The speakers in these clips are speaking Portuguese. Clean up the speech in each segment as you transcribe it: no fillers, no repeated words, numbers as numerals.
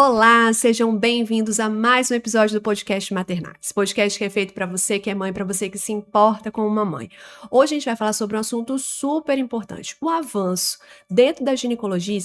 Olá, sejam bem-vindos a mais um episódio do podcast Maternais. Esse podcast que é feito para você que é mãe, para você que se importa com uma mãe. Hoje a gente vai falar sobre um assunto super importante, o avanço dentro da ginecologia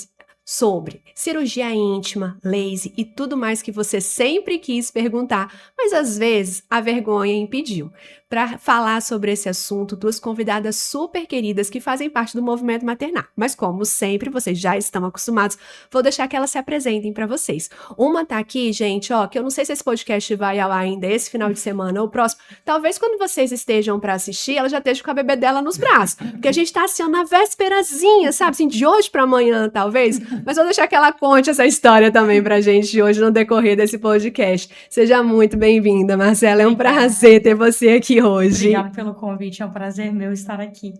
sobre cirurgia íntima, laser e tudo mais que você sempre quis perguntar, mas às vezes a vergonha impediu. Para falar sobre esse assunto, duas convidadas super queridas que fazem parte do movimento maternal. Mas como sempre, vocês já estão acostumados, vou deixar que elas se apresentem para vocês. Uma tá aqui, gente, ó, que eu não sei se esse podcast vai ao ar ainda esse final de semana ou próximo. Talvez quando vocês estejam para assistir, ela já esteja com a bebê dela nos braços. Porque a gente tá assim, ó, na vésperazinha, sabe? Assim, de hoje para amanhã, talvez. Mas vou deixar que ela conte essa história também pra gente de hoje no decorrer desse podcast. Seja muito bem-vinda, Marcela. É um prazer ter você aqui hoje. Obrigada pelo convite, é um prazer meu estar aqui.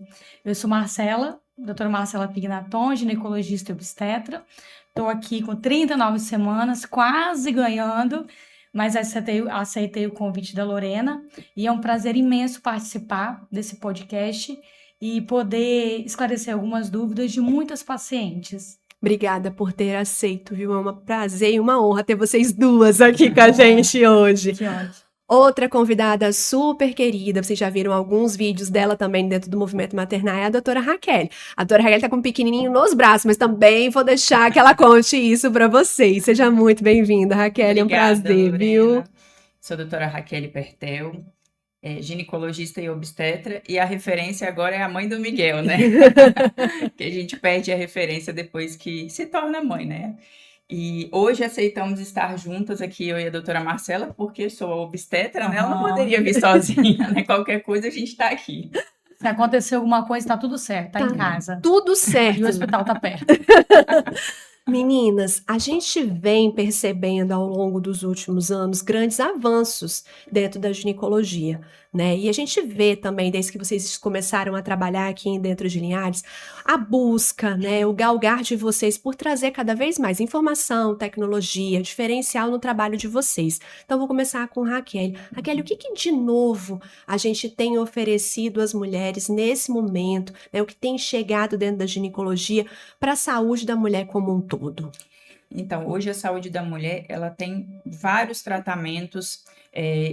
Eu sou Marcela, doutora Marcela Pignaton, ginecologista e obstetra. Estou aqui com 39 semanas, quase ganhando, mas aceitei o convite da Lorena e é um prazer imenso participar desse podcast e poder esclarecer algumas dúvidas de muitas pacientes. Obrigada por ter aceito, viu? É um prazer e uma honra ter vocês duas aqui com a gente hoje. Que ótimo. Outra convidada super querida, vocês já viram alguns vídeos dela também dentro do movimento maternal, é a doutora Raquel. A doutora Raquel tá com um pequenininho nos braços, mas também vou deixar que ela conte isso para vocês. Seja muito bem-vinda, Raquel. Obrigada, é um prazer, Lorena. viu? Sou a doutora Raquel Pertel, ginecologista e obstetra, e a referência agora é a mãe do Miguel, né? Que a gente perde a referência depois que se torna mãe, né? E hoje aceitamos estar juntas aqui, eu e a doutora Marcela, porque sou a obstetra, né? Ela não poderia vir sozinha, né? Qualquer coisa a gente tá aqui. Se acontecer alguma coisa, tá tudo certo, tá em casa. Tudo certo. E o hospital tá perto. Meninas, a gente vem percebendo ao longo dos últimos anos grandes avanços dentro da ginecologia, né? E a gente vê também, desde que vocês começaram a trabalhar aqui dentro de Linhares, a busca, né? O galgar de vocês por trazer cada vez mais informação, tecnologia, diferencial no trabalho de vocês. Então, vou começar com Raquel. Raquel, o que de novo a gente tem oferecido às mulheres nesse momento, né? O que tem chegado dentro da ginecologia para a saúde da mulher como um todo? Então, hoje a saúde da mulher, ela tem vários tratamentos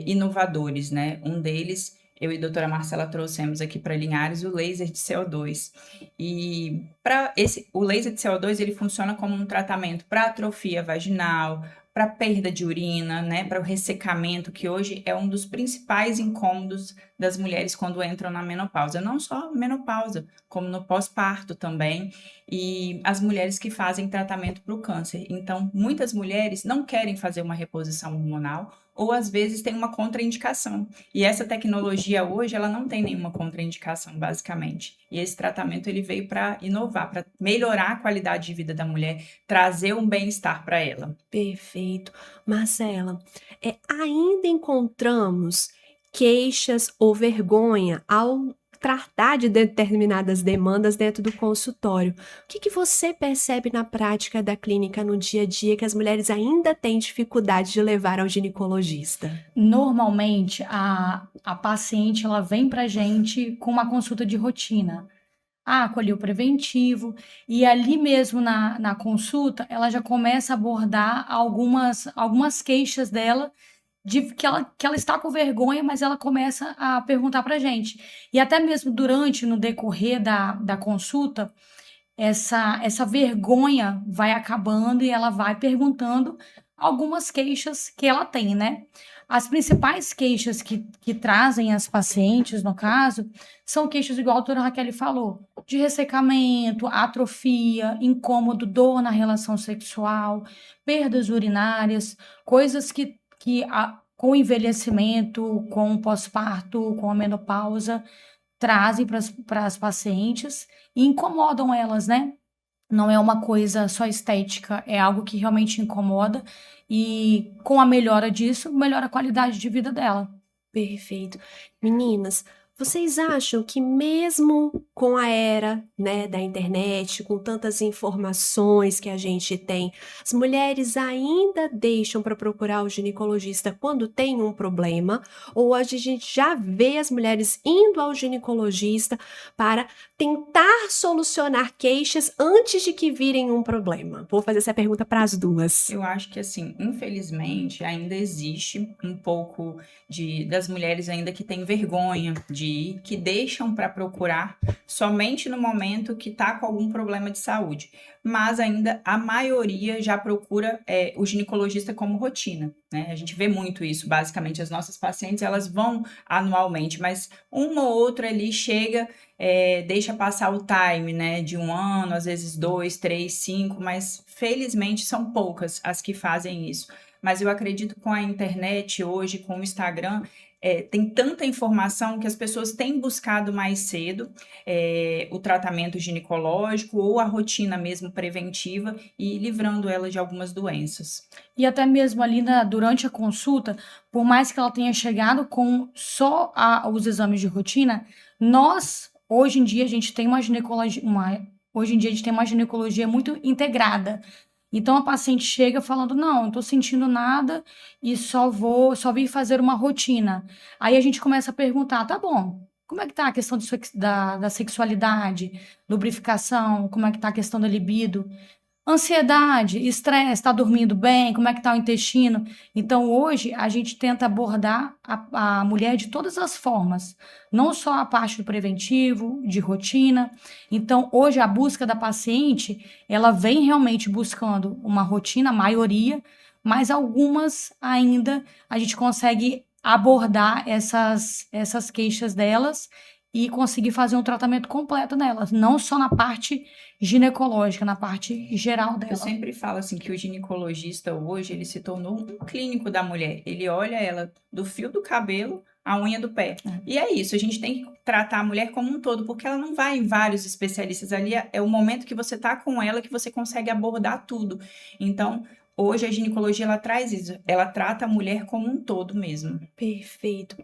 inovadores, né? Um deles, eu e a doutora Marcela trouxemos aqui para Linhares o laser de CO2. E o laser de CO2, ele funciona como um tratamento para atrofia vaginal, para perda de urina, né? Para o ressecamento, que hoje é um dos principais incômodos das mulheres quando entram na menopausa. Não só menopausa, como no pós-parto também. E as mulheres que fazem tratamento para o câncer. Então, muitas mulheres não querem fazer uma reposição hormonal ou, às vezes, tem uma contraindicação. E essa tecnologia hoje, ela não tem nenhuma contraindicação, basicamente. E esse tratamento, ele veio para inovar, para melhorar a qualidade de vida da mulher, trazer um bem-estar para ela. Perfeito. Marcela, ainda encontramos queixas ou vergonha ao tratar de determinadas demandas dentro do consultório. O que você percebe na prática da clínica no dia a dia que as mulheres ainda têm dificuldade de levar ao ginecologista? Normalmente, a paciente ela vem pra gente com uma consulta de rotina. Colhi o preventivo, e ali mesmo na consulta, ela já começa a abordar algumas queixas dela, de que ela está com vergonha, mas ela começa a perguntar pra gente. E até mesmo no decorrer da consulta, essa vergonha vai acabando e ela vai perguntando algumas queixas que ela tem, né? As principais queixas que trazem as pacientes, no caso, são queixas, igual a doutora Raquel falou, de ressecamento, atrofia, incômodo, dor na relação sexual, perdas urinárias, coisas que com o envelhecimento, com o pós-parto, com a menopausa, trazem para as pacientes e incomodam elas, né? Não é uma coisa só estética, é algo que realmente incomoda e com a melhora disso, melhora a qualidade de vida dela. Perfeito. Meninas, Vocês acham que mesmo com a era, né, da internet, com tantas informações que a gente tem, as mulheres ainda deixam para procurar o ginecologista quando tem um problema? Ou hoje a gente já vê as mulheres indo ao ginecologista para tentar solucionar queixas antes de que virem um problema? Vou fazer essa pergunta para as duas. Eu acho que, assim, infelizmente, ainda existe um pouco das mulheres ainda que têm vergonha de ir, que deixam para procurar somente no momento que está com algum problema de saúde. Mas ainda a maioria já procura o ginecologista como rotina, né? A gente vê muito isso. Basicamente, as nossas pacientes, elas vão anualmente, mas uma ou outra ali chega, deixa passar o time, né? De 1 ano, às vezes 2, 3, 5, mas felizmente são poucas as que fazem isso. Mas eu acredito que com a internet hoje, com o Instagram, tem tanta informação que as pessoas têm buscado mais cedo o tratamento ginecológico ou a rotina mesmo preventiva e livrando ela de algumas doenças. E até mesmo ali durante a consulta, por mais que ela tenha chegado com só os exames de rotina, hoje em dia, a gente tem uma ginecologia muito integrada. Então, a paciente chega falando, não, não estou sentindo nada e só vim fazer uma rotina. Aí a gente começa a perguntar, tá bom, como é que tá a questão da sexualidade, lubrificação, como é que tá a questão da libido? Ansiedade, estresse, está dormindo bem, como é que está o intestino? Então, hoje, a gente tenta abordar a mulher de todas as formas, não só a parte do preventivo, de rotina. Então, hoje, a busca da paciente, ela vem realmente buscando uma rotina, a maioria, mas algumas ainda a gente consegue abordar essas queixas delas e conseguir fazer um tratamento completo nelas, não só na parte ginecológica, na parte geral Eu dela. sempre falo assim que o ginecologista hoje, ele se tornou um clínico da mulher. Ele olha ela do fio do cabelo à unha do pé. E é isso, a gente tem que tratar a mulher como um todo, porque ela não vai em vários especialistas. Ali é o momento que você tá com ela que você consegue abordar tudo. Então, hoje a ginecologia, ela traz isso. Ela trata a mulher como um todo mesmo. Perfeito.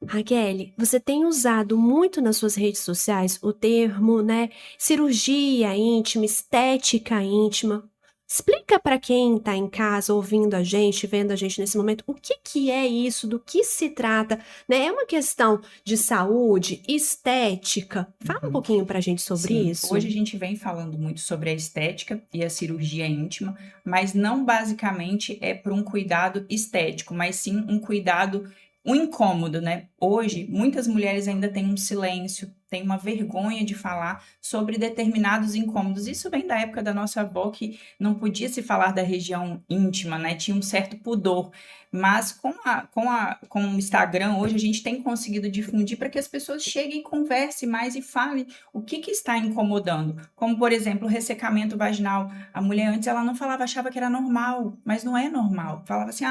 Raquel, você tem usado muito nas suas redes sociais o termo, né, cirurgia íntima, estética íntima. Explica para quem está em casa ouvindo a gente, vendo a gente nesse momento, o que que é isso, do que se trata, né? É uma questão de saúde, estética. Fala um pouquinho para a gente sobre Sim, isso. hoje a gente vem falando muito sobre a estética e a cirurgia íntima, mas não basicamente é por um cuidado estético, mas sim um cuidado, um incômodo, né? Hoje, muitas mulheres ainda têm um silêncio, têm uma vergonha de falar sobre determinados incômodos. Isso vem da época da nossa avó, que não podia se falar da região íntima, né? Tinha um certo pudor. Mas com o Instagram, hoje a gente tem conseguido difundir para que as pessoas cheguem, conversem mais e falem o que está incomodando. Como, por exemplo, o ressecamento vaginal. A mulher antes ela não falava, achava que era normal, mas não é normal. Falava assim,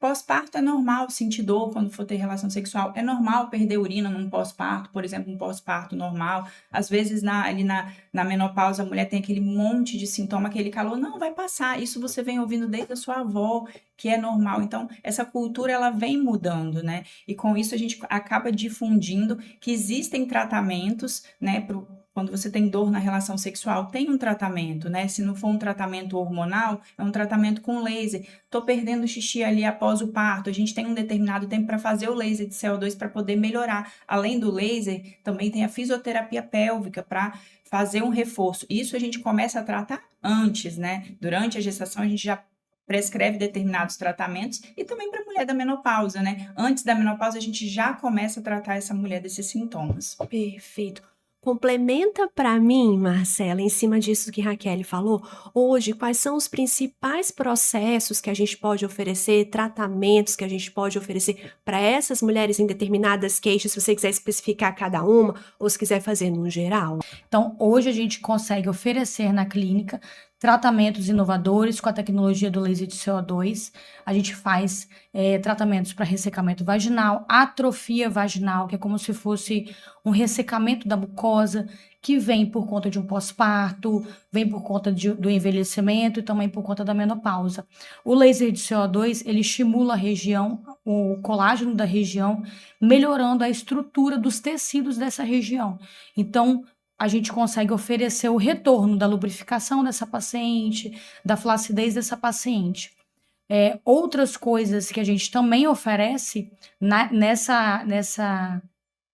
pós-parto é normal sentir dor quando for ter relação sexual. É normal perder urina num pós-parto, por exemplo, um pós-parto normal. Às vezes, ali na menopausa, a mulher tem aquele monte de sintoma, aquele calor. Não, vai passar. Isso você vem ouvindo desde a sua avó, que é normal. Então, essa cultura, ela vem mudando, né? E com isso, a gente acaba difundindo que existem tratamentos, né, quando você tem dor na relação sexual, tem um tratamento, né? Se não for um tratamento hormonal, é um tratamento com laser. Tô perdendo xixi ali após o parto, a gente tem um determinado tempo para fazer o laser de CO2 para poder melhorar. Além do laser, também tem a fisioterapia pélvica para fazer um reforço. Isso a gente começa a tratar antes, né? Durante a gestação, a gente já prescreve determinados tratamentos e também para a mulher da menopausa, né? Antes da menopausa, a gente já começa a tratar essa mulher desses sintomas. Perfeito. Complementa para mim, Marcela, em cima disso que Raquel falou, hoje, quais são os principais processos que a gente pode oferecer, tratamentos que a gente pode oferecer para essas mulheres em determinadas queixas, se você quiser especificar cada uma, ou se quiser fazer no geral? Então, hoje a gente consegue oferecer na clínica tratamentos inovadores com a tecnologia do laser de CO2. A gente faz tratamentos para ressecamento vaginal, atrofia vaginal, que é como se fosse um ressecamento da mucosa, que vem por conta de um pós-parto, vem por conta do envelhecimento e também por conta da menopausa. O laser de CO2, ele estimula a região o colágeno da região, melhorando a estrutura dos tecidos dessa região. Então, a gente consegue oferecer o retorno da lubrificação dessa paciente, da flacidez dessa paciente. Outras coisas que a gente também oferece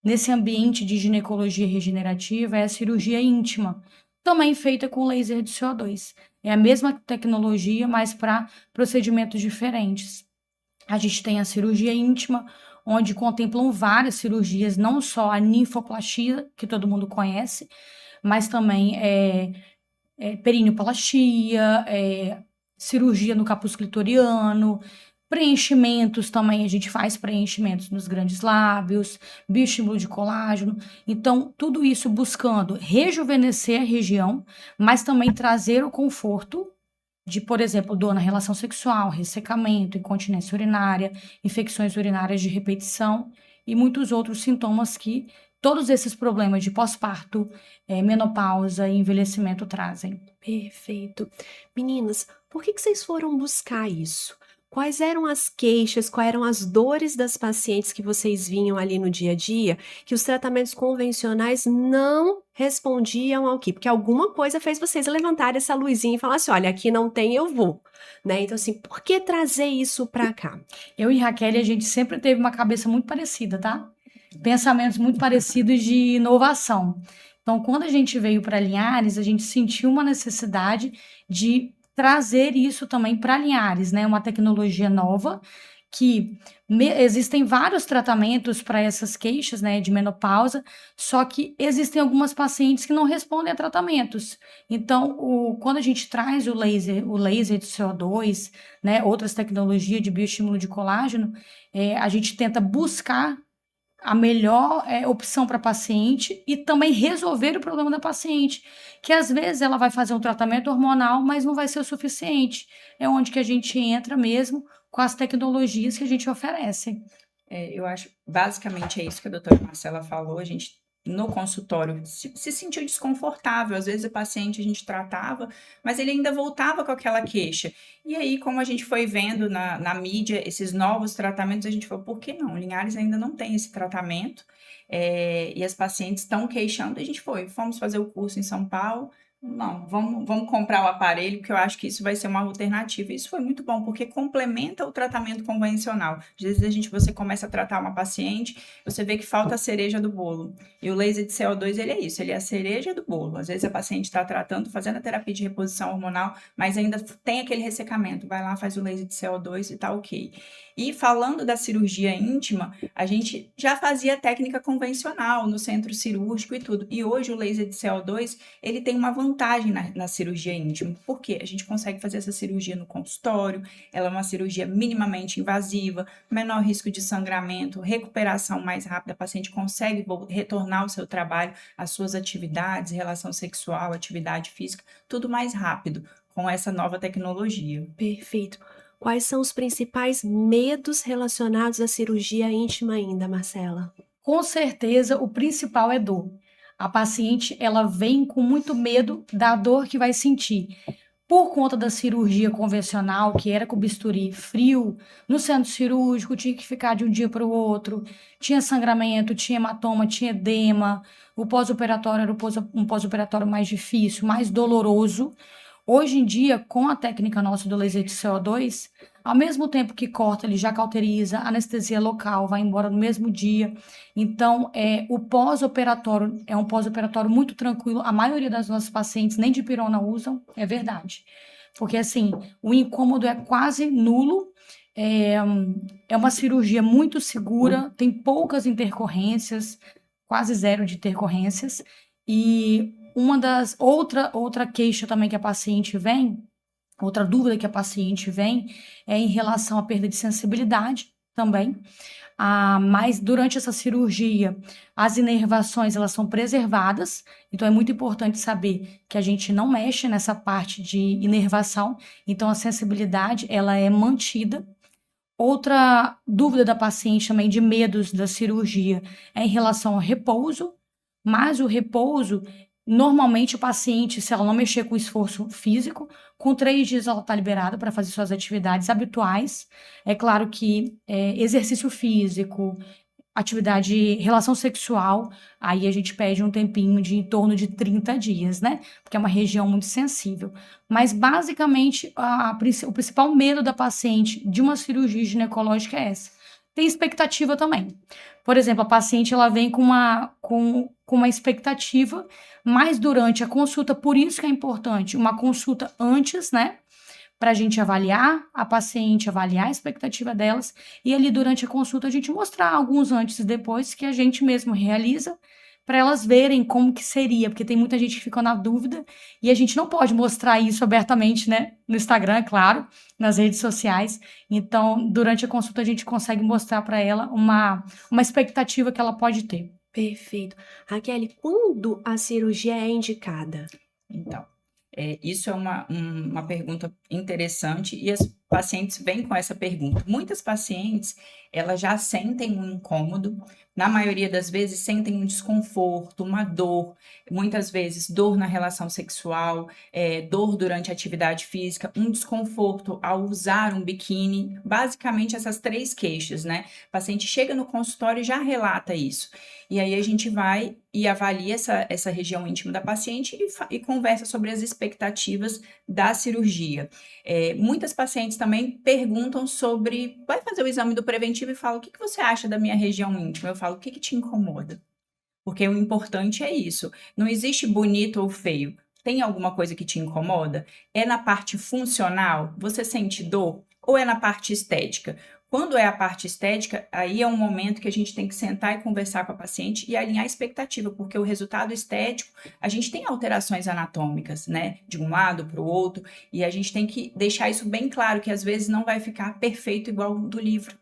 nesse ambiente de ginecologia regenerativa é a cirurgia íntima, também feita com laser de CO2. É a mesma tecnologia, mas para procedimentos diferentes. A gente tem a cirurgia íntima, onde contemplam várias cirurgias, não só a ninfoplastia, que todo mundo conhece, mas também perineoplastia, cirurgia no capuz clitoriano, preenchimentos também, a gente faz preenchimentos nos grandes lábios, bioestímulo de colágeno. Então, tudo isso buscando rejuvenescer a região, mas também trazer o conforto de, por exemplo, dor na relação sexual, ressecamento, incontinência urinária, infecções urinárias de repetição e muitos outros sintomas que todos esses problemas de pós-parto, menopausa e envelhecimento trazem. Perfeito. Meninas, por que vocês foram buscar isso? Quais eram as queixas, quais eram as dores das pacientes que vocês vinham ali no dia a dia, que os tratamentos convencionais não respondiam ao que? Porque alguma coisa fez vocês levantarem essa luzinha e falar assim, olha, aqui não tem, eu vou. Né? Então, assim, por que trazer isso para cá? Eu e Raquel, a gente sempre teve uma cabeça muito parecida, tá? Pensamentos muito parecidos de inovação. Então, quando a gente veio para Linhares, a gente sentiu uma necessidade de trazer isso também para Linhares, né? Uma tecnologia nova que existem vários tratamentos para essas queixas, né, de menopausa, só que existem algumas pacientes que não respondem a tratamentos. Então, quando a gente traz o laser de CO2, né, outras tecnologias de bioestímulo de colágeno, a gente tenta buscar a melhor opção para a paciente e também resolver o problema da paciente, que às vezes ela vai fazer um tratamento hormonal, mas não vai ser o suficiente. É onde que a gente entra mesmo com as tecnologias que a gente oferece. Eu acho, basicamente, é isso que a doutora Marcela falou. A gente, no consultório, se sentiu desconfortável. Às vezes, o paciente a gente tratava, mas ele ainda voltava com aquela queixa. E aí, como a gente foi vendo na mídia esses novos tratamentos, a gente falou, por que não? Linhares ainda não tem esse tratamento, e as pacientes estão queixando. A gente fomos fazer o curso em São Paulo. Não, vamos comprar o aparelho, porque eu acho que isso vai ser uma alternativa. Isso foi muito bom, porque complementa o tratamento convencional. Às vezes você começa a tratar uma paciente, você vê que falta a cereja do bolo. E o laser de CO2, ele é isso, ele é a cereja do bolo. Às vezes a paciente está tratando, fazendo a terapia de reposição hormonal, mas ainda tem aquele ressecamento. Vai lá, faz o laser de CO2 e tá ok. E falando da cirurgia íntima, a gente já fazia técnica convencional no centro cirúrgico e tudo. E hoje o laser de CO2, ele tem uma vantagem na cirurgia íntima. Por quê? A gente consegue fazer essa cirurgia no consultório, ela é uma cirurgia minimamente invasiva, menor risco de sangramento, recuperação mais rápida, a paciente consegue retornar ao seu trabalho, às suas atividades, relação sexual, atividade física, tudo mais rápido com essa nova tecnologia. Perfeito. Quais são os principais medos relacionados à cirurgia íntima ainda, Marcela? Com certeza, o principal é dor. A paciente, ela vem com muito medo da dor que vai sentir. Por conta da cirurgia convencional, que era com bisturi frio, no centro cirúrgico tinha que ficar de um dia para o outro, tinha sangramento, tinha hematoma, tinha edema, o pós-operatório era um pós-operatório mais difícil, mais doloroso. Hoje em dia, com a técnica nossa do laser de CO2, ao mesmo tempo que corta, ele já cauteriza, anestesia local, vai embora no mesmo dia. Então, o pós-operatório é um pós-operatório muito tranquilo. A maioria das nossas pacientes nem de pirona usam, é verdade. Porque, assim, o incômodo é quase nulo. É uma cirurgia muito segura, tem poucas intercorrências, quase zero de intercorrências. E outra queixa também que a paciente vem, outra dúvida que a paciente vem é em relação à perda de sensibilidade também. Mas durante essa cirurgia, as inervações elas são preservadas, então é muito importante saber que a gente não mexe nessa parte de inervação, então a sensibilidade ela é mantida. Outra dúvida da paciente também de medos da cirurgia é em relação ao repouso, mas o repouso Normalmente, o paciente, se ela não mexer com esforço físico, com 3 dias ela está liberada para fazer suas atividades habituais. É claro que exercício físico, atividade, relação sexual, aí a gente pede um tempinho de em torno de 30 dias, né? Porque é uma região muito sensível. Mas, basicamente, o principal medo da paciente de uma cirurgia ginecológica é essa. Tem expectativa também. Por exemplo, a paciente ela vem com uma expectativa, mas durante a consulta, por isso que é importante uma consulta antes, né? Para a gente avaliar a paciente, avaliar a expectativa delas, e ali durante a consulta a gente mostrar alguns antes e depois que a gente mesmo realiza, para elas verem como que seria, porque tem muita gente que fica na dúvida, e a gente não pode mostrar isso abertamente, né? No Instagram, é claro, nas redes sociais. Então, durante a consulta a gente consegue mostrar para ela uma expectativa que ela pode ter. Perfeito. Raquel, quando a cirurgia é indicada? Então, isso é uma pergunta interessante e as pacientes vêm com essa pergunta. Muitas pacientes, elas já sentem um incômodo, na maioria das vezes sentem um desconforto, uma dor, muitas vezes dor na relação sexual, dor durante a atividade física, um desconforto ao usar um biquíni, basicamente essas 3 queixas, né? O paciente chega no consultório e já relata isso. E aí a gente vai e avalia essa região íntima da paciente e conversa sobre as expectativas da cirurgia. Muitas pacientes também perguntam sobre, vai fazer o exame do preventivo e fala, o que você acha da minha região íntima? Eu falo, o que te incomoda? Porque o importante é isso, não existe bonito ou feio. Tem alguma coisa que te incomoda? É na parte funcional? Você sente dor? Ou é na parte estética? Quando é a parte estética, aí é um momento que a gente tem que sentar e conversar com a paciente e alinhar a expectativa, porque o resultado estético, a gente tem alterações anatômicas, né? De um lado para o outro, e a gente tem que deixar isso bem claro, que às vezes não vai ficar perfeito igual do livro.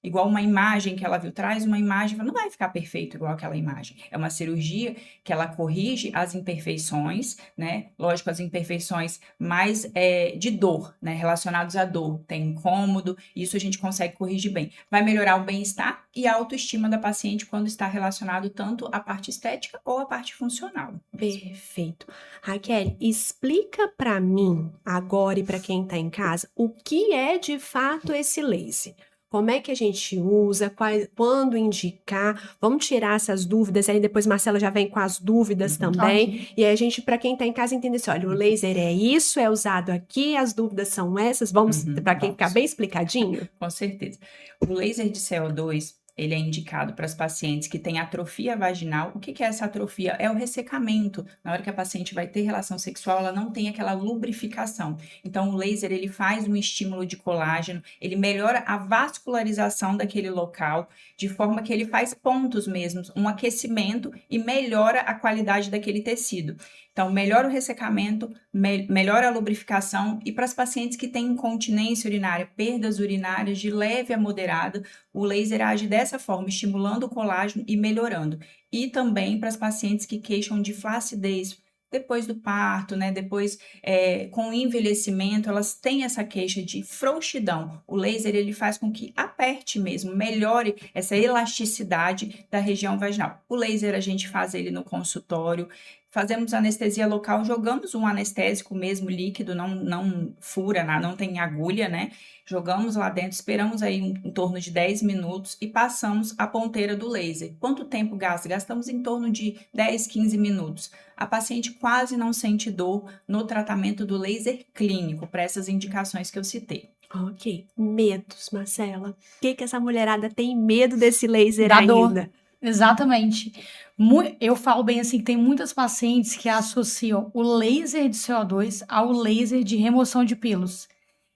Igual uma imagem que ela viu, traz uma imagem, não vai ficar perfeito igual aquela imagem. É uma cirurgia que ela corrige as imperfeições, né? Lógico, as imperfeições mais de dor, né? Relacionados à dor, tem incômodo, isso a gente consegue corrigir bem. Vai melhorar o bem-estar e a autoestima da paciente quando está relacionado tanto à parte estética ou à parte funcional. Perfeito. Raquel, explica para mim, agora e para quem está em casa, o que é de fato esse laser. Como é que a gente usa, quando indicar, vamos tirar essas dúvidas, aí depois Marcela já vem com as dúvidas também, Ok. e aí a gente, para quem está em casa, entender assim, olha, o laser é isso, é usado aqui, as dúvidas são essas, vamos, para quem ficar bem explicadinho? Com certeza. O laser de CO2, ele é indicado para as pacientes que têm atrofia vaginal. O que é essa atrofia? É o ressecamento. Na hora que a paciente vai ter relação sexual, ela não tem aquela lubrificação. Então, o laser, ele faz um estímulo de colágeno, ele melhora a vascularização daquele local, de forma que ele faz pontos mesmo, um aquecimento e melhora a qualidade daquele tecido. Então, melhora o ressecamento, melhora a lubrificação e para as pacientes que têm incontinência urinária, perdas urinárias de leve a moderada, o laser age dessa forma, estimulando o colágeno e melhorando. E também para as pacientes que queixam de flacidez depois do parto, né? Depois, com o envelhecimento, elas têm essa queixa de frouxidão. O laser, ele faz com que aperte mesmo, melhore essa elasticidade da região vaginal. O laser, a gente faz ele no consultório, fazemos anestesia local, jogamos um anestésico mesmo líquido, não fura, não tem agulha, né? Jogamos lá dentro, esperamos aí em torno de 10 minutos e passamos a ponteira do laser. Quanto tempo gasta? Gastamos em torno de 10, 15 minutos. A paciente quase não sente dor no tratamento do laser clínico, para essas indicações que eu citei. Ok. Medos, Marcela. O que essa mulherada tem medo desse laser Da dor. ainda? Exatamente. Eu falo bem assim que tem muitas pacientes que associam o laser de CO2 ao laser de remoção de pelos.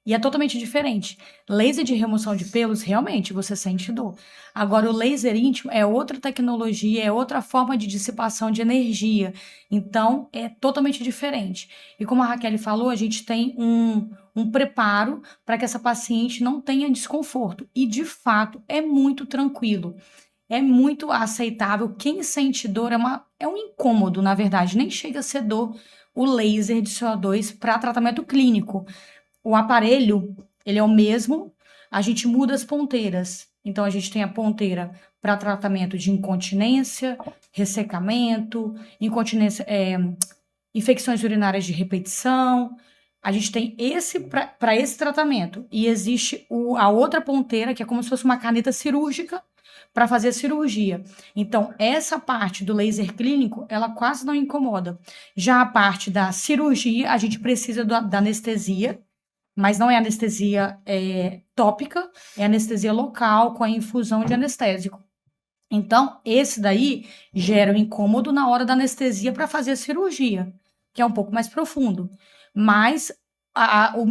E é totalmente diferente. Laser de remoção de pelos, realmente, você sente dor. Agora, o laser íntimo é outra tecnologia, é outra forma de dissipação de energia. Então, é totalmente diferente. E como a Raquel falou, a gente tem um preparo para que essa paciente não tenha desconforto. E, de fato, é muito tranquilo. É muito aceitável. Quem sente dor é um incômodo, na verdade. Nem chega a ser dor o laser de CO2 para tratamento clínico. O aparelho, ele é o mesmo, a gente muda as ponteiras. Então, a gente tem a ponteira para tratamento de incontinência, ressecamento, incontinência, infecções urinárias de repetição. A gente tem esse para esse tratamento. E existe a outra ponteira, que é como se fosse uma caneta cirúrgica para fazer a cirurgia. Então, essa parte do laser clínico, ela quase não incomoda. Já a parte da cirurgia, a gente precisa da anestesia, mas não é anestesia tópica, é anestesia local com a infusão de anestésico. Então, esse daí gera um incômodo na hora da anestesia para fazer a cirurgia, que é um pouco mais profundo. Mas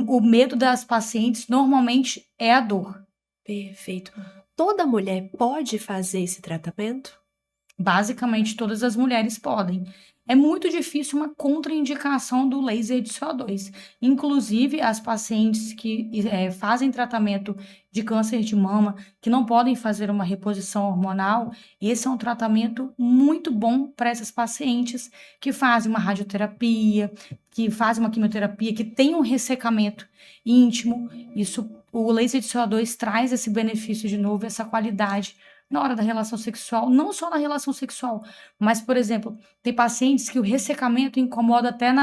o medo das pacientes normalmente é a dor. Perfeito. Toda mulher pode fazer esse tratamento? Basicamente, todas as mulheres podem. É muito difícil uma contraindicação do laser de CO2. Inclusive, as pacientes que fazem tratamento de câncer de mama, que não podem fazer uma reposição hormonal, esse é um tratamento muito bom para essas pacientes que fazem uma radioterapia, que fazem uma quimioterapia, que tem um ressecamento íntimo. O laser de CO2 traz esse benefício de novo, essa qualidade na hora da relação sexual, não só na relação sexual, mas, por exemplo, tem pacientes que o ressecamento incomoda até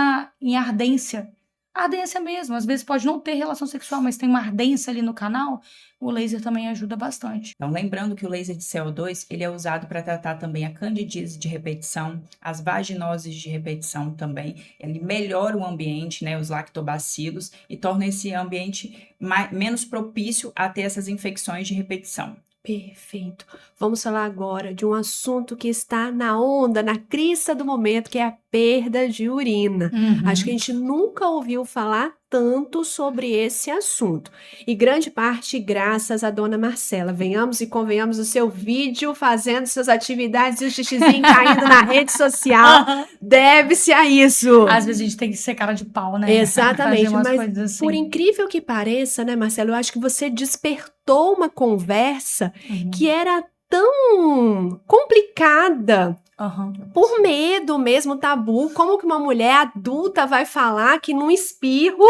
em ardência. Ardência mesmo, às vezes pode não ter relação sexual, mas tem uma ardência ali no canal, o laser também ajuda bastante. Então, lembrando que o laser de CO2, ele é usado para tratar também a candidíase de repetição, as vaginoses de repetição também. Ele melhora o ambiente, né, os lactobacilos, e torna esse ambiente menos propício a ter essas infecções de repetição. Perfeito. Vamos falar agora de um assunto que está na onda, na crista do momento, que é a perda de urina. Acho que a gente nunca ouviu falar tanto sobre esse assunto. E grande parte graças à dona Marcela. Venhamos e convenhamos o seu vídeo fazendo suas atividades e o xixizinho caindo na rede social. Deve-se a isso. Às vezes a gente tem que ser cara de pau, né? Exatamente, Fazer umas mas coisas assim. por incrível que pareça, né, Marcelo, eu acho que você despertou uma conversa que era tão complicada por medo mesmo, tabu. Como que uma mulher adulta vai falar que num espirro,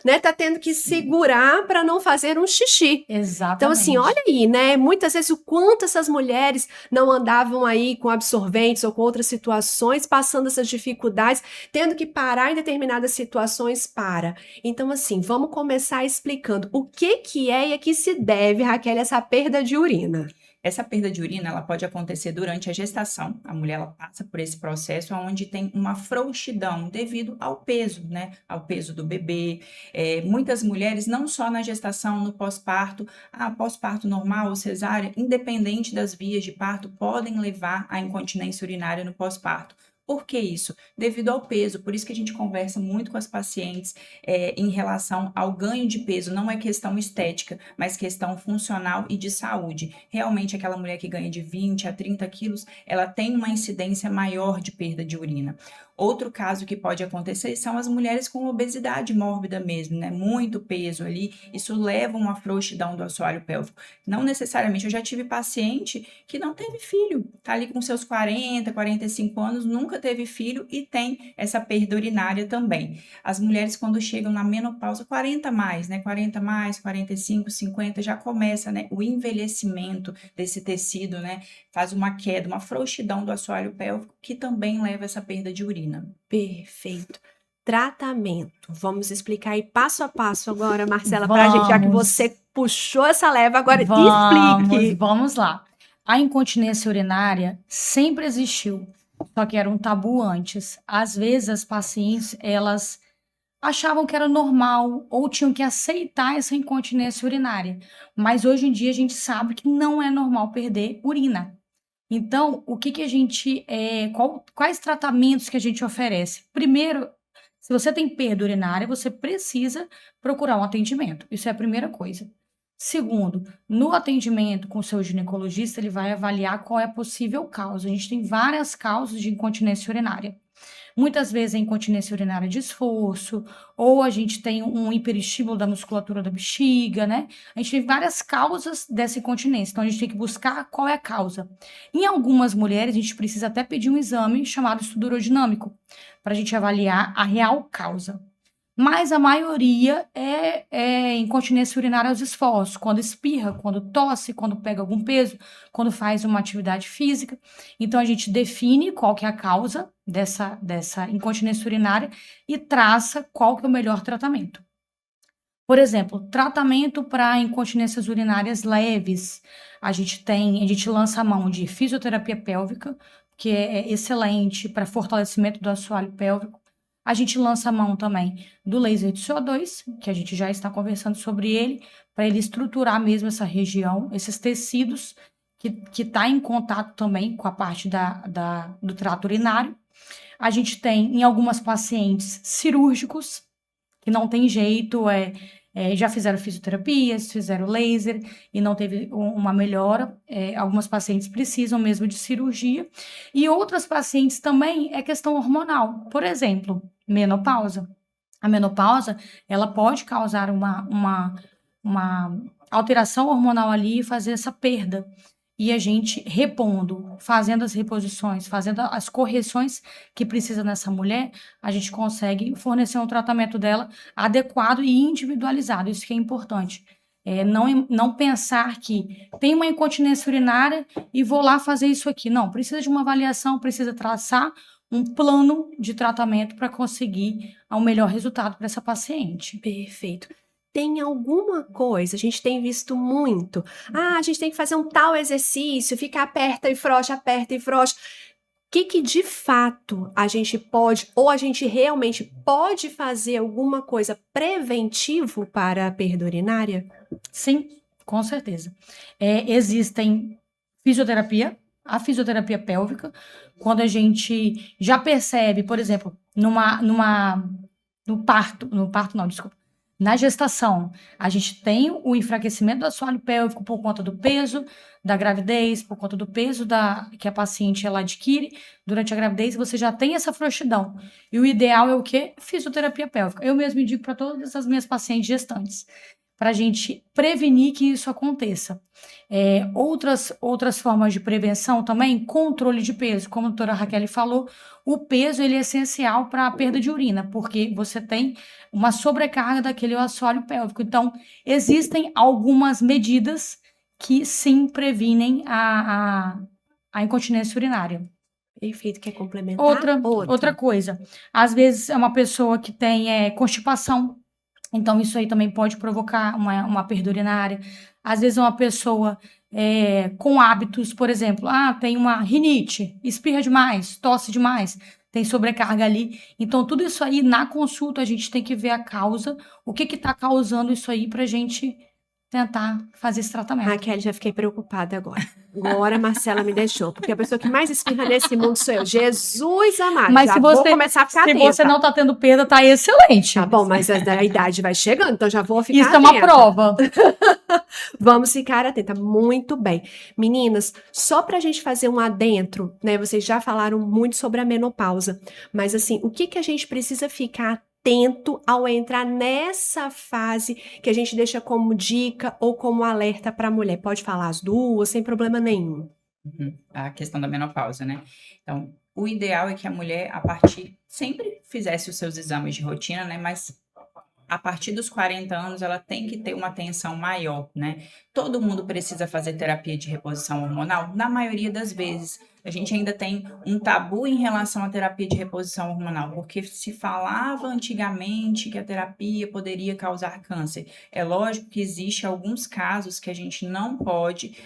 né, tá tendo que segurar para não fazer um xixi? Exatamente. Então, assim, olha aí, né? Muitas vezes o quanto essas mulheres não andavam aí com absorventes ou com outras situações, passando essas dificuldades, tendo que parar em determinadas situações para. Então, assim, vamos começar explicando o que é e a que se deve, Raquel, essa perda de urina. Essa perda de urina, ela pode acontecer durante a gestação. A mulher, ela passa por esse processo onde tem uma frouxidão devido ao peso, né? Ao peso do bebê. Muitas mulheres, não só na gestação, no pós-parto, pós-parto normal ou cesárea, independente das vias de parto, podem levar à incontinência urinária no pós-parto. Por que isso? Devido ao peso, por isso que a gente conversa muito com as pacientes em relação ao ganho de peso. Não é questão estética, mas questão funcional e de saúde. Realmente, aquela mulher que ganha de 20 a 30 quilos, ela tem uma incidência maior de perda de urina. Outro caso que pode acontecer são as mulheres com obesidade mórbida mesmo, né? Muito peso ali, isso leva a uma frouxidão do assoalho pélvico. Não necessariamente, eu já tive paciente que não teve filho, tá ali com seus 40, 45 anos, nunca teve filho e tem essa perda urinária também. As mulheres quando chegam na menopausa, 40 mais, né? 40 mais, 45, 50, já começa, né? O envelhecimento desse tecido, né? Faz uma queda, uma frouxidão do assoalho pélvico que também leva a essa perda de urina. Perfeito. Tratamento. Vamos explicar aí passo a passo agora, Marcela, para a gente, já que você puxou essa leva, agora explique. Vamos lá. A incontinência urinária sempre existiu, só que era um tabu antes. Às vezes as pacientes, elas achavam que era normal ou tinham que aceitar essa incontinência urinária. Mas hoje em dia a gente sabe que não é normal perder urina. Então, o que a gente quais tratamentos que a gente oferece? Primeiro, se você tem perda urinária, você precisa procurar um atendimento. Isso é a primeira coisa. Segundo, no atendimento com o seu ginecologista, ele vai avaliar qual é a possível causa. A gente tem várias causas de incontinência urinária. Muitas vezes é incontinência urinária de esforço, ou a gente tem um hiperestímulo da musculatura da bexiga, né? A gente tem várias causas dessa incontinência, então a gente tem que buscar qual é a causa. Em algumas mulheres, a gente precisa até pedir um exame chamado estudo urodinâmico, para a gente avaliar a real causa. mas a maioria é incontinência urinária aos esforços, quando espirra, quando tosse, quando pega algum peso, quando faz uma atividade física. Então, a gente define qual que é a causa dessa incontinência urinária e traça qual que é o melhor tratamento. Por exemplo, tratamento para incontinências urinárias leves. A gente lança a mão de fisioterapia pélvica, que é excelente para fortalecimento do assoalho pélvico. A gente lança a mão também do laser de CO2, que a gente já está conversando sobre ele, para ele estruturar mesmo essa região, esses tecidos que está em contato também com a parte do trato urinário. A gente tem, em algumas pacientes, cirúrgicos, que não tem jeito, já fizeram fisioterapias, fizeram laser e não teve uma melhora. Algumas pacientes precisam mesmo de cirurgia. E outras pacientes também é questão hormonal. Por exemplo, menopausa. A menopausa, ela pode causar uma alteração hormonal ali e fazer essa perda. E a gente repondo, fazendo as reposições, fazendo as correções que precisa nessa mulher, a gente consegue fornecer um tratamento dela adequado e individualizado. Isso que é importante. Não pensar que tem uma incontinência urinária e vou lá fazer isso aqui. Não, precisa de uma avaliação, precisa traçar um plano de tratamento para conseguir o melhor resultado para essa paciente. Perfeito. Tem alguma coisa, a gente tem visto muito. A gente tem que fazer um tal exercício, fica aperta e frouxa, aperta e frouxa. O que de fato a gente pode, ou a gente realmente pode fazer alguma coisa preventivo para a perda urinária? Sim, com certeza. Existem a fisioterapia pélvica, quando a gente já percebe, por exemplo, na gestação, a gente tem o enfraquecimento do assoalho pélvico por conta do peso da gravidez, por conta do peso que a paciente ela adquire durante a gravidez, você já tem essa frouxidão. E o ideal é o quê? Fisioterapia pélvica. Eu mesmo indico para todas as minhas pacientes gestantes, para a gente prevenir que isso aconteça. Outras formas de prevenção também, controle de peso. Como a doutora Raquel falou, o peso ele é essencial para a perda de urina, porque você tem uma sobrecarga daquele assoalho pélvico. Então, existem algumas medidas que sim previnem a incontinência urinária. Perfeito, quer complementar? Outra coisa, às vezes é uma pessoa que tem constipação, então isso aí também pode provocar uma perda urinária. Às vezes é uma pessoa com hábitos, por exemplo, tem uma rinite, espirra demais, tosse demais, tem sobrecarga ali. Então tudo isso aí na consulta a gente tem que ver a causa, o que está causando isso aí para a gente tentar fazer esse tratamento. Raquel, já fiquei preocupada agora. Agora a Marcela me deixou, porque a pessoa que mais espirra nesse mundo sou eu. Jesus amado, mas já se vou começar a ficar atenta. Se você não tá tendo perda, tá excelente. Tá bom, mas a idade vai chegando, então já vou ficar Isso atenta. É uma prova. Vamos ficar atenta. Muito bem. Meninas, só pra gente fazer um adentro, né? Vocês já falaram muito sobre a menopausa, mas assim, o que a gente precisa ficar atento ao entrar nessa fase que a gente deixa como dica ou como alerta para a mulher? Pode falar as duas, sem problema nenhum. A questão da menopausa, né? Então, o ideal é que a mulher, sempre fizesse os seus exames de rotina, né? Mas a partir dos 40 anos, ela tem que ter uma atenção maior, né? Todo mundo precisa fazer terapia de reposição hormonal? Na maioria das vezes. A gente ainda tem um tabu em relação à terapia de reposição hormonal, porque se falava antigamente que a terapia poderia causar câncer. É lógico que existe alguns casos que a gente não pode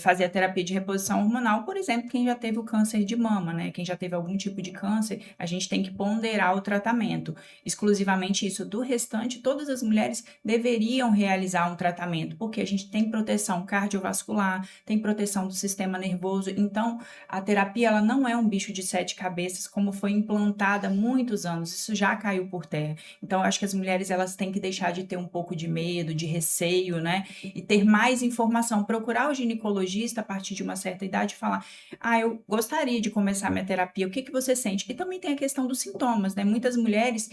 fazer a terapia de reposição hormonal, por exemplo, quem já teve o câncer de mama, né? Quem já teve algum tipo de câncer, a gente tem que ponderar o tratamento. Exclusivamente isso. Do restante, todas as mulheres deveriam realizar um tratamento, porque a gente tem proteção cardiovascular, tem proteção do sistema nervoso, então a terapia ela não é um bicho de 7 cabeças como foi implantada há muitos anos, isso já caiu por terra. Então, eu acho que as mulheres elas têm que deixar de ter um pouco de medo, de receio, né? E ter mais informação, procurar o ginecologista a partir de uma certa idade e falar, eu gostaria de começar minha terapia, o que você sente? E também tem a questão dos sintomas, né? Muitas mulheres,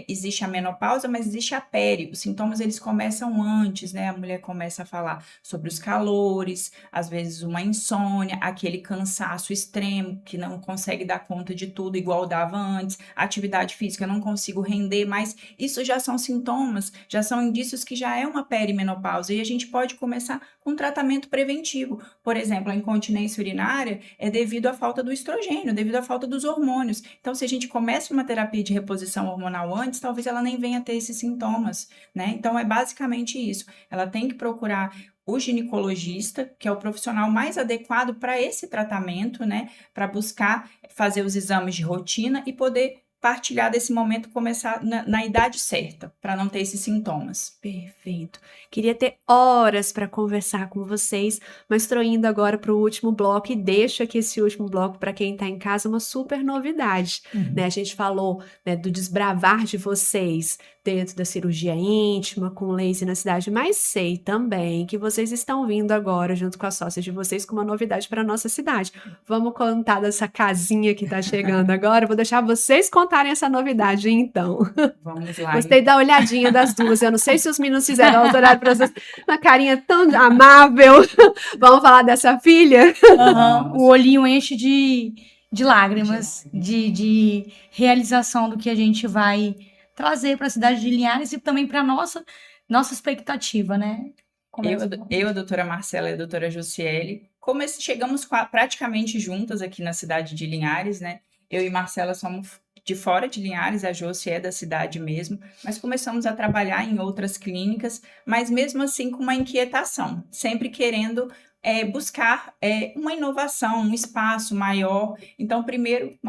existe a menopausa, mas existe a péri, os sintomas eles começam antes, né? A mulher começa a falar sobre os calores, às vezes uma insônia, aquele cansaço cansaço extremo, que não consegue dar conta de tudo igual dava antes, atividade física, não consigo render, mas isso já são sintomas, já são indícios que já é uma perimenopausa e a gente pode começar com um tratamento preventivo. Por exemplo, a incontinência urinária é devido à falta do estrogênio, devido à falta dos hormônios. Então, se a gente começa uma terapia de reposição hormonal antes, talvez ela nem venha ter esses sintomas, né? Então, é basicamente isso. Ela tem que procurar o ginecologista, que é o profissional mais adequado para esse tratamento, né? Para buscar fazer os exames de rotina e poder partilhar desse momento, começar na idade certa, para não ter esses sintomas. Perfeito. Queria ter horas para conversar com vocês, mas estou indo agora para o último bloco e deixo aqui esse último bloco para quem está em casa uma super novidade, né? A gente falou, né, do desbravar de vocês dentro da cirurgia íntima, com laser na cidade, mas sei também que vocês estão vindo agora, junto com as sócias de vocês, com uma novidade para a nossa cidade. Vamos contar dessa casinha que está chegando agora? Vou deixar vocês contarem essa novidade, então. Vamos lá. Gostei da olhadinha das duas. Eu não sei se os meninos fizeram elas olharem para vocês, uma carinha tão amável. Vamos falar dessa filha? O olhinho enche de lágrimas, de realização do que a gente vai trazer para a cidade de Linhares e também para nossa expectativa, né? Eu, a doutora Marcela e a doutora Jussiele, chegamos praticamente juntas aqui na cidade de Linhares, né? Eu e Marcela somos de fora de Linhares, a Josi é da cidade mesmo, mas começamos a trabalhar em outras clínicas, mas mesmo assim com uma inquietação, sempre querendo buscar uma inovação, um espaço maior. Então, primeiro,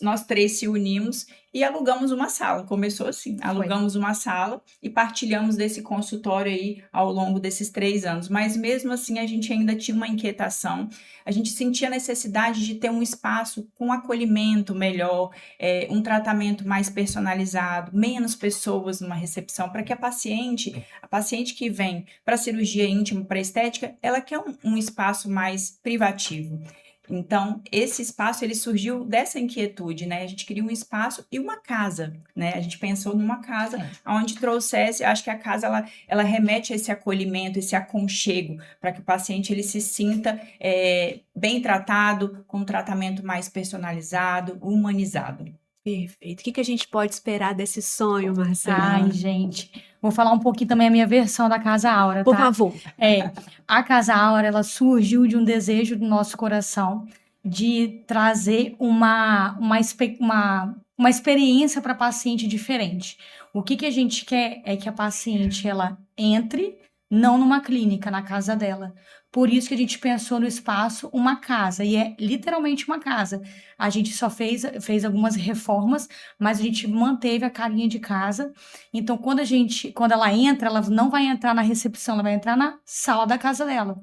nós três se unimos e alugamos uma sala. Começou assim, alugamos uma sala e partilhamos desse consultório aí ao longo desses 3 anos. Mas mesmo assim, a gente ainda tinha uma inquietação. A gente sentia a necessidade de ter um espaço com acolhimento melhor, um tratamento mais personalizado, menos pessoas numa recepção, para que a paciente que vem para cirurgia íntima, para estética, ela quer um espaço mais privativo. Então, esse espaço, ele surgiu dessa inquietude, né? A gente queria um espaço e uma casa, né? A gente pensou numa casa onde trouxesse, acho que a casa, ela remete a esse acolhimento, esse aconchego, para que o paciente, ele se sinta bem tratado, com um tratamento mais personalizado, humanizado. Perfeito. O que a gente pode esperar desse sonho, Marcela? Ai, gente, vou falar um pouquinho também a minha versão da Casa Áurea, tá? Por favor. A Casa Áurea, ela surgiu de um desejo do nosso coração de trazer uma experiência para a paciente diferente. O que a gente quer é que a paciente, ela entre, não numa clínica, na casa dela. Por isso que a gente pensou no espaço uma casa, e é literalmente uma casa. A gente só fez algumas reformas, mas a gente manteve a carinha de casa. Então, quando ela entra, ela não vai entrar na recepção, ela vai entrar na sala da casa dela.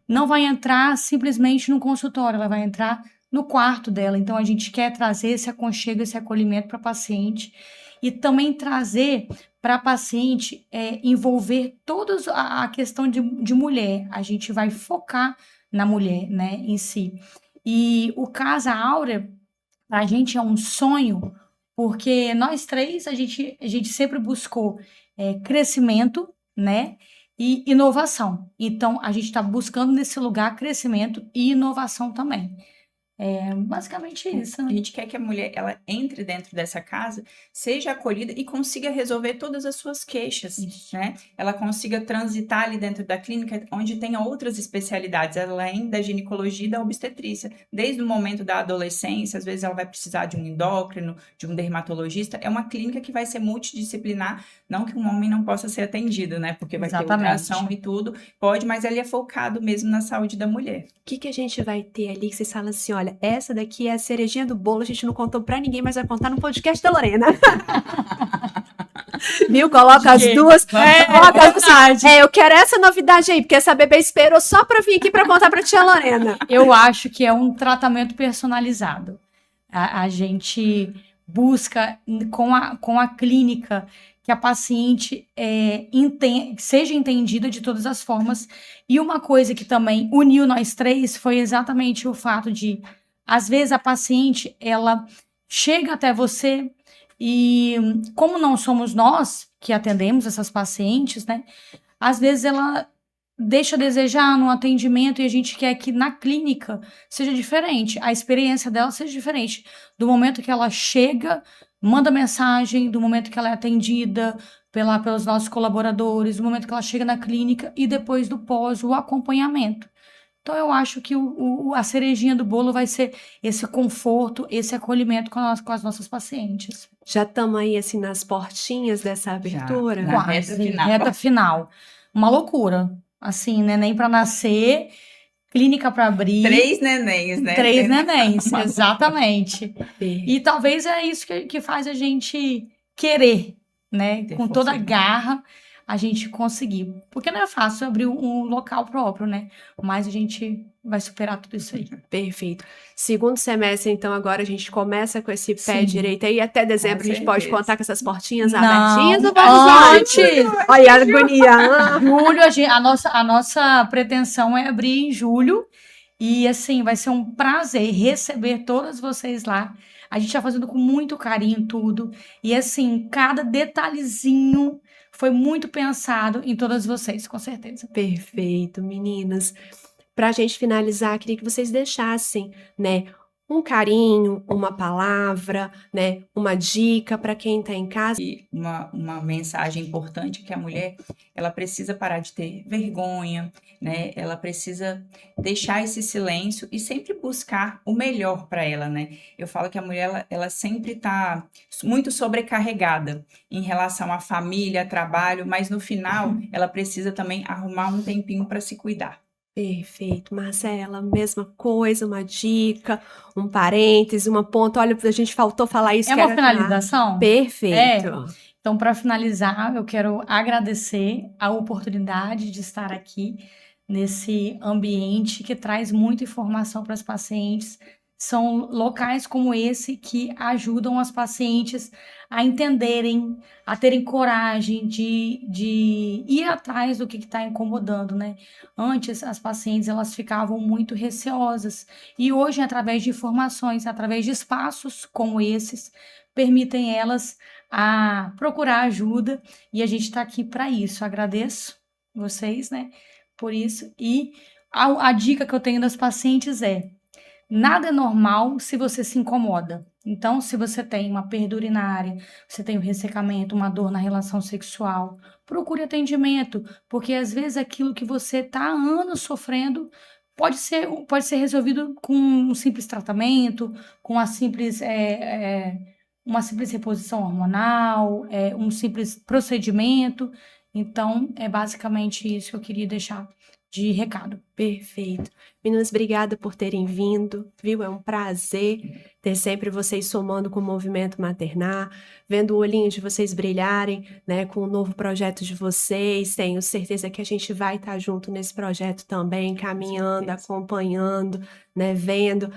Não vai entrar simplesmente no consultório, ela vai entrar no quarto dela. Então, a gente quer trazer esse aconchego, esse acolhimento para a paciente e também trazer para a paciente envolver toda a questão de mulher. A gente vai focar na mulher, né, em si. E o Casa Áurea, a gente é um sonho, porque nós três, a gente sempre buscou crescimento, né, e inovação. Então, a gente está buscando nesse lugar crescimento e inovação também. Basicamente isso. A gente quer que a mulher, ela entre dentro dessa casa, seja acolhida e consiga resolver todas as suas queixas, né? Ela consiga transitar ali dentro da clínica, onde tenha outras especialidades, além da ginecologia e da obstetrícia. Desde o momento da adolescência, às vezes ela vai precisar de um endócrino, de um dermatologista. É uma clínica que vai ser multidisciplinar, não que um homem não possa ser atendido, né? Porque vai ter ultrassom e tudo, pode, mas ele é focado mesmo na saúde da mulher. O que a gente vai ter ali que vocês falam assim, olha, essa daqui é a cerejinha do bolo, a gente não contou pra ninguém, mas vai contar no podcast da Lorena. Viu? Coloca as duas. Eu quero essa novidade aí, porque essa bebê esperou só pra vir aqui pra contar pra tia Lorena. Eu acho que é um tratamento personalizado. A gente busca com a clínica que a paciente seja entendida de todas as formas. E uma coisa que também uniu nós três foi exatamente o fato de, às vezes, a paciente, ela chega até você e, como não somos nós que atendemos essas pacientes, né? Às vezes ela deixa a desejar no atendimento e a gente quer que na clínica seja diferente, a experiência dela seja diferente. Do momento que ela chega, manda mensagem, do momento que ela é atendida pelos nossos colaboradores, do momento que ela chega na clínica e depois do pós, o acompanhamento. Então, eu acho que a cerejinha do bolo vai ser esse conforto, esse acolhimento com as nossas pacientes. Já estamos aí, assim, nas portinhas dessa abertura? Na reta final. Reta final. Uma loucura. Assim, neném para nascer, clínica para abrir. 3 nenéns, né? 3 nenéns, exatamente. E E talvez é isso que faz a gente querer, né? Ter Com força toda a de garra, a gente conseguir. Porque não é fácil abrir um local próprio, né? Mas a gente vai superar tudo isso aí. perfeito. Segundo semestre, então, agora a gente começa com esse pé Sim. direito aí. Até dezembro Com a gente pode certeza. contar com essas portinhas Não, abertinhas ou vamos antes. Olha a agonia. Julho, a nossa pretensão é abrir em julho. E, assim, vai ser um prazer receber todas vocês lá. A gente está fazendo com muito carinho tudo. E, assim, cada detalhezinho foi muito pensado em todas vocês, com certeza. Perfeito, meninas. Para a gente finalizar, queria que vocês deixassem, né, um carinho, uma palavra, né, uma dica para quem está em casa. E uma mensagem importante que a mulher, ela precisa parar de ter vergonha, né? Ela precisa deixar esse silêncio e sempre buscar o melhor para ela, né? Eu falo que a mulher, ela sempre está muito sobrecarregada em relação à família, trabalho, mas no final ela precisa também arrumar um tempinho para se cuidar. Perfeito, Marcela, mesma coisa, uma dica, um parêntese, uma ponta. Olha, a gente faltou falar isso. É uma finalização? Perfeito. Então, para finalizar, eu quero agradecer a oportunidade de estar aqui nesse ambiente que traz muita informação para as pacientes. São locais como esse que ajudam as pacientes a entenderem, a terem coragem de ir atrás do que está incomodando, né? Antes, as pacientes elas ficavam muito receosas e hoje, através de informações, através de espaços como esses, permitem elas a procurar ajuda e a gente está aqui para isso. Agradeço vocês, né, por isso. E a dica que eu tenho das pacientes é: nada é normal se você se incomoda. Então, se você tem uma perda urinária, você tem um ressecamento, uma dor na relação sexual, procure atendimento, porque às vezes aquilo que você está há anos sofrendo pode ser resolvido com um simples tratamento, com uma simples reposição hormonal, um simples procedimento. Então, é basicamente isso que eu queria deixar de recado. Perfeito. Meninas, obrigada por terem vindo, viu? É um prazer ter sempre vocês somando com o movimento Maternar, vendo o olhinho de vocês brilharem, né, com o novo projeto de vocês. Tenho certeza que a gente vai estar junto nesse projeto também, caminhando, acompanhando, né, vendo.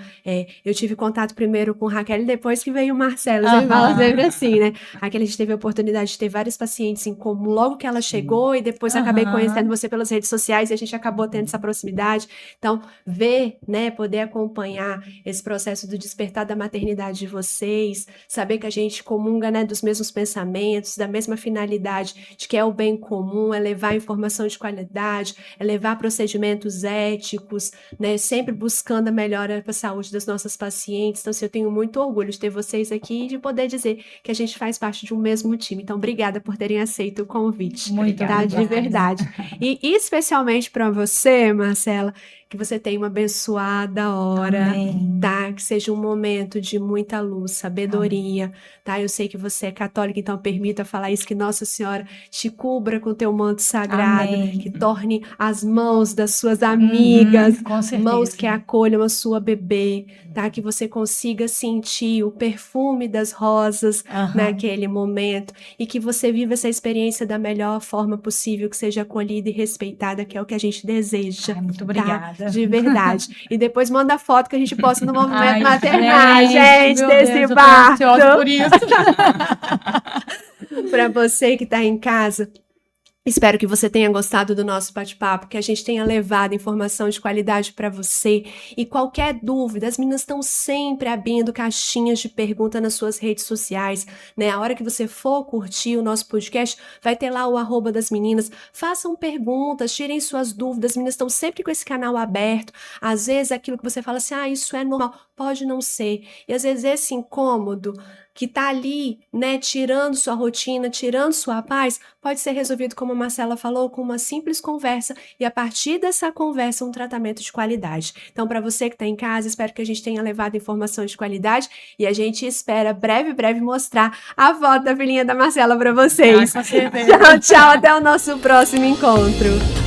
Eu tive contato primeiro com Raquel e depois que veio o Marcelo. Você fala sempre assim, né? Raquel, a gente teve a oportunidade de ter vários pacientes em comum logo que ela chegou e depois acabei conhecendo você pelas redes sociais e a gente acabou tendo essa proximidade. Então, ver, né, poder acompanhar esse processo do despertar da maternidade de vocês, saber que a gente comunga, né, dos mesmos pensamentos, da mesma finalidade, de que é o bem comum, é levar informação de qualidade, é levar procedimentos éticos, né, sempre buscando a melhora para a saúde das nossas pacientes. Então, assim, eu tenho muito orgulho de ter vocês aqui e de poder dizer que a gente faz parte de um mesmo time. Então, obrigada por terem aceito o convite. Muito tá? obrigada. De verdade. E especialmente para você, Marcela, que você tenha uma abençoada hora, Amém. tá? Que seja um momento de muita luz, sabedoria, tá? Eu sei que você é católica, então permita falar isso, que Nossa Senhora te cubra com teu manto sagrado, Amém. que torne as mãos das suas amigas, Com certeza. mãos que acolham a sua bebê, tá? Que você consiga sentir o perfume das rosas naquele momento e que você viva essa experiência da melhor forma possível, que seja acolhida e respeitada, que é o que a gente deseja. Ai, muito Tá? obrigada. De verdade. E depois manda foto que a gente posta no Movimento Ai, Maternar, gente, meu desse Deus, eu tô barco. ansiosa por isso. Para você que está em casa, Espero que você tenha gostado do nosso bate-papo, que a gente tenha levado informação de qualidade para você. E qualquer dúvida, as meninas estão sempre abrindo caixinhas de pergunta nas suas redes sociais, né? A hora que você for curtir o nosso podcast, vai ter lá o @ das meninas. Façam perguntas, tirem suas dúvidas. As meninas estão sempre com esse canal aberto. Às vezes aquilo que você fala assim, isso é normal, pode não ser. E às vezes esse incômodo que tá ali, né, tirando sua rotina, tirando sua paz, pode ser resolvido, como a Marcela falou, com uma simples conversa e a partir dessa conversa um tratamento de qualidade. Então, para você que está em casa, espero que a gente tenha levado informação de qualidade e a gente espera breve mostrar a foto da filhinha da Marcela para vocês. Com certeza. Tchau, tchau, até o nosso próximo encontro.